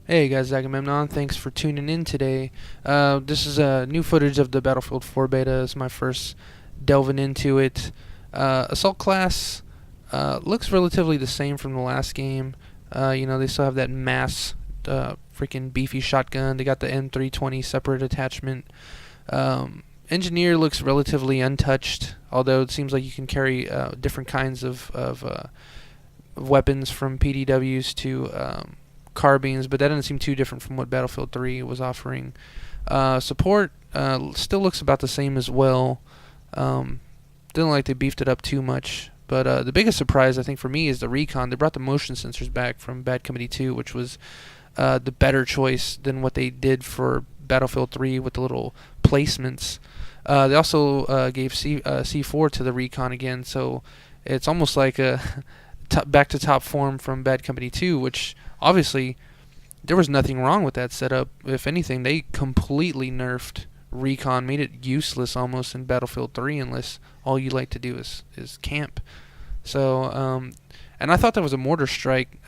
Hey guys, Agamemnon. Thanks for tuning in today. This is new footage of the Battlefield 4 beta. It's my first delving into it. Assault class looks relatively the same from the last game. They still have that mass, freaking beefy shotgun. They got the M320 separate attachment. Engineer looks relatively untouched, although it seems like you can carry different kinds of weapons from PDWs to carbines, but that doesn't seem too different from what Battlefield 3 was offering. Support still looks about the same as well. Didn't like they beefed it up too much. But the biggest surprise, I think, for me is the recon. They brought the motion sensors back from Bad Company 2, which was the better choice than what they did for Battlefield 3 with the little placements. They also gave C4 to the recon again, so it's almost like a back to top form from Bad Company 2, which obviously there was nothing wrong with that setup. If anything, they completely nerfed recon, made it useless almost in Battlefield 3 unless all you like to do is camp. So, and I thought that was a mortar strike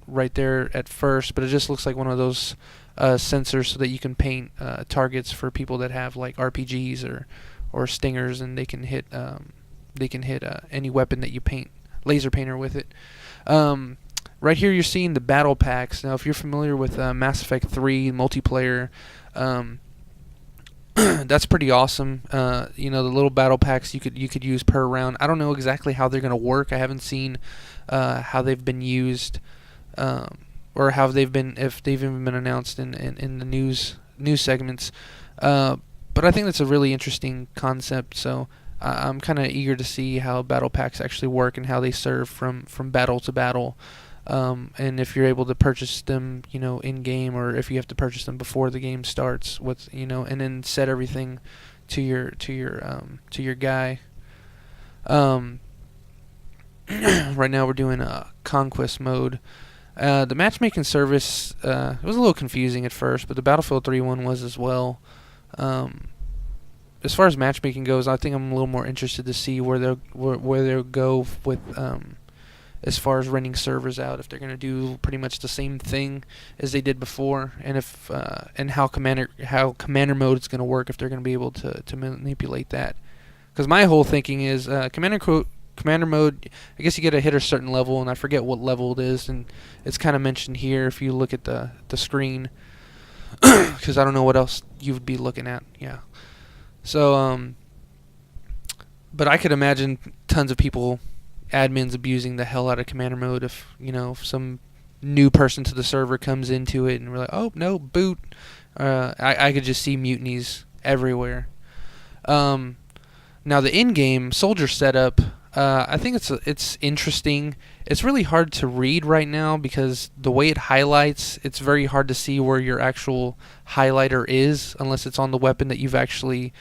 right there at first, but it just looks like one of those sensors so that you can paint targets for people that have like RPGs or stingers, and they can hit any weapon that you paint laser painter with it. Right here you're seeing the battle packs. Now if you're familiar with Mass Effect 3 multiplayer, that's pretty awesome. The little battle packs you could use per round. I don't know exactly how they're going to work. I haven't seen how they've been used, or how they've been, if they've even been announced in the news segments. But I think that's a really interesting concept. So I'm kind of eager to see how battle packs actually work and how they serve from battle to battle. And if you're able to purchase them, in game, or if you have to purchase them before the game starts, and then set everything to your guy. Right now we're doing a conquest mode. The matchmaking service it was a little confusing at first, but the Battlefield 3 one was as well. As far as matchmaking goes, I think I'm a little more interested to see where they'll go with as far as renting servers out. If they're going to do pretty much the same thing as they did before, and if and how commander mode is going to work, if they're going to be able to manipulate that. Because my whole thinking is commander mode. I guess you get to hit a certain level, and I forget what level it is, and it's kind of mentioned here if you look at the screen. Because I don't know what else you would be looking at. Yeah. So, but I could imagine tons of people, admins, abusing the hell out of commander mode if some new person to the server comes into it and we're like, oh no, boot. I could just see mutinies everywhere. Now the in-game soldier setup, I think it's interesting. It's really hard to read right now because the way it highlights, it's very hard to see where your actual highlighter is unless it's on the weapon that you've actually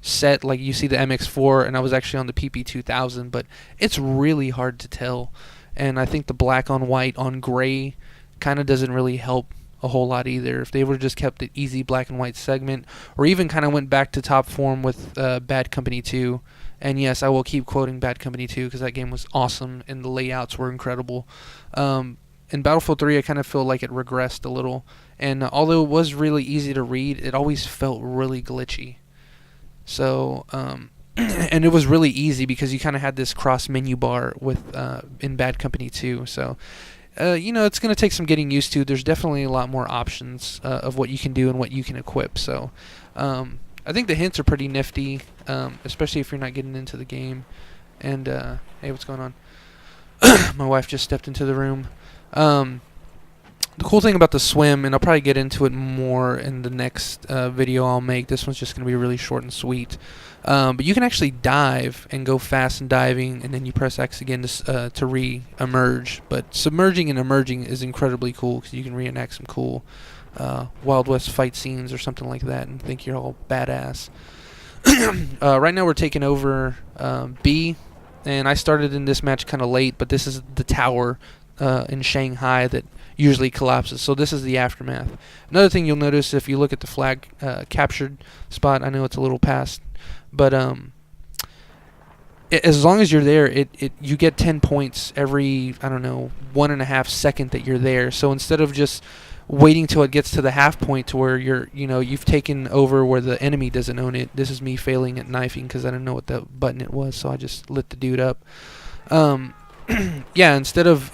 set. Like you see the MX4, and I was actually on the PP2000, but it's really hard to tell. And I think the black on white on gray kind of doesn't really help a whole lot either. If they would have just kept it easy black and white segment, or even kind of went back to top form with Bad Company 2. And yes, I will keep quoting Bad Company 2 because that game was awesome and the layouts were incredible. In Battlefield 3, I kind of feel like it regressed a little. And although it was really easy to read, it always felt really glitchy. So, and it was really easy because you kind of had this cross menu bar with in Bad Company 2. So, it's going to take some getting used to. There's definitely a lot more options of what you can do and what you can equip. So, I think the hints are pretty nifty, especially if you're not getting into the game. And, hey, what's going on? My wife just stepped into the room. The cool thing about the swim, and I'll probably get into it more in the next video I'll make. This one's just going to be really short and sweet. But you can actually dive and go fast in diving, and then you press X again to re-emerge. But submerging and emerging is incredibly cool because you can reenact some cool Wild West fight scenes or something like that and think you're all badass. Right now we're taking over B, and I started in this match kind of late, but this is the tower in Shanghai that usually collapses. So this is the aftermath. Another thing you'll notice if you look at the flag captured spot, I know it's a little past, but as long as you're there, you get 10 points every, I don't know, 1.5 second that you're there. So instead of just waiting till it gets to the half point to where you've taken over where the enemy doesn't own it. This is me failing at knifing because I didn't know what the button it was, so I just lit the dude up. Yeah, instead of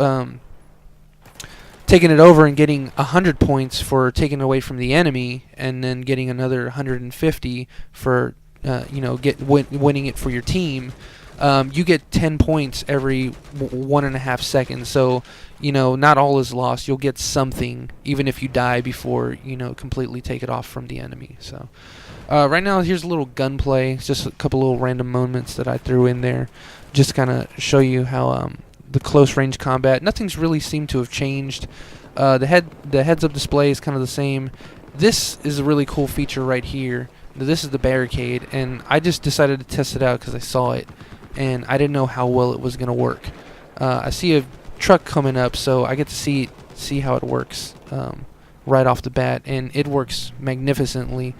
taking it over and getting 100 points for taking it away from the enemy, and then getting another 150 for winning it for your team. You get 10 points every 1.5 seconds, so not all is lost. You'll get something even if you die before completely take it off from the enemy. So right now, here's a little gunplay. It's just a couple little random moments that I threw in there, just kind of show you how the close range combat. Nothing's really seemed to have changed. The heads up display is kind of the same. This is a really cool feature right here. This is the barricade, and I just decided to test it out because I saw it, and I didn't know how well it was going to work. I see a truck coming up, so I get to see how it works right off the bat, and it works magnificently.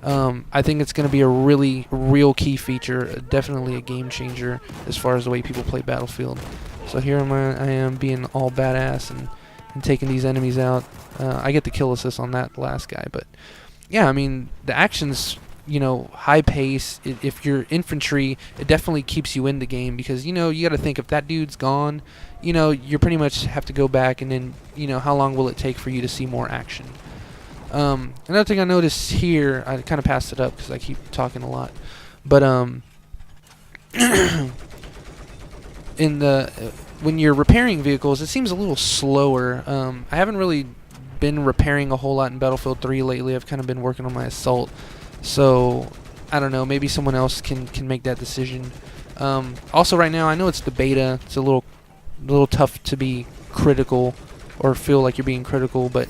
I think it's going to be a real key feature, definitely a game changer as far as the way people play Battlefield. So here I am being all badass and taking these enemies out. I get the kill assist on that last guy, but yeah, I mean, the action's high pace. If you're infantry, it definitely keeps you in the game because you got to think if that dude's gone, you pretty much have to go back, and then how long will it take for you to see more action. Another thing I noticed here, I kind of passed it up because I keep talking a lot, but when you're repairing vehicles, it seems a little slower. I haven't really been repairing a whole lot in Battlefield 3 lately. I've kind of been working on my assault, so I don't know. Maybe someone else can make that decision. Also, right now, I know it's the beta. It's a little tough to be critical or feel like you're being critical, but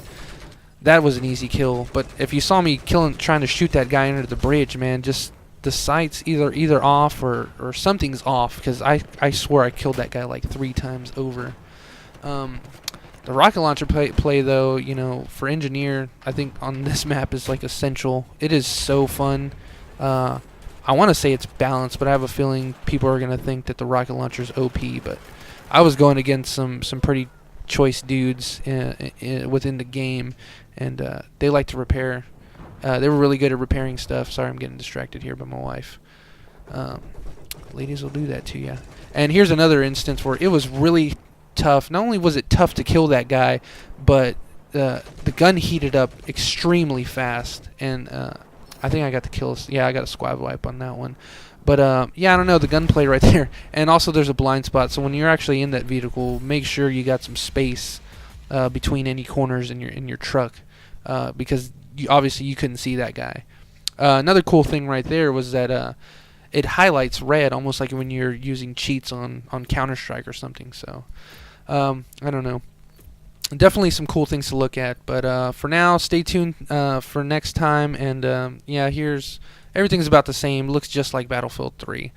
that was an easy kill. But if you saw me trying to shoot that guy under the bridge, man, just the sight's either off or something's off, because I swear I killed that guy like 3 times over. The rocket launcher play though, for engineer, I think on this map is like essential. It is so fun. I want to say it's balanced, but I have a feeling people are gonna think that the rocket launcher's OP. But I was going against some pretty choice dudes within the game, and they like to repair. They were really good at repairing stuff. Sorry, I'm getting distracted here by my wife. Ladies will do that to you. And here's another instance where it was really tough. Not only was it tough to kill that guy, but the gun heated up extremely fast. And I think I got the kills. Yeah, I got a squad wipe on that one. But yeah, I don't know, the gunplay right there. And also there's a blind spot, so when you're actually in that vehicle, make sure you got some space between any corners in your truck, because obviously you couldn't see that guy. Another cool thing right there was that it highlights red, almost like when you're using cheats on Counter-Strike or something. So I don't know. Definitely some cool things to look at, but for now, stay tuned for next time. And yeah, everything's about the same. Looks just like Battlefield 3.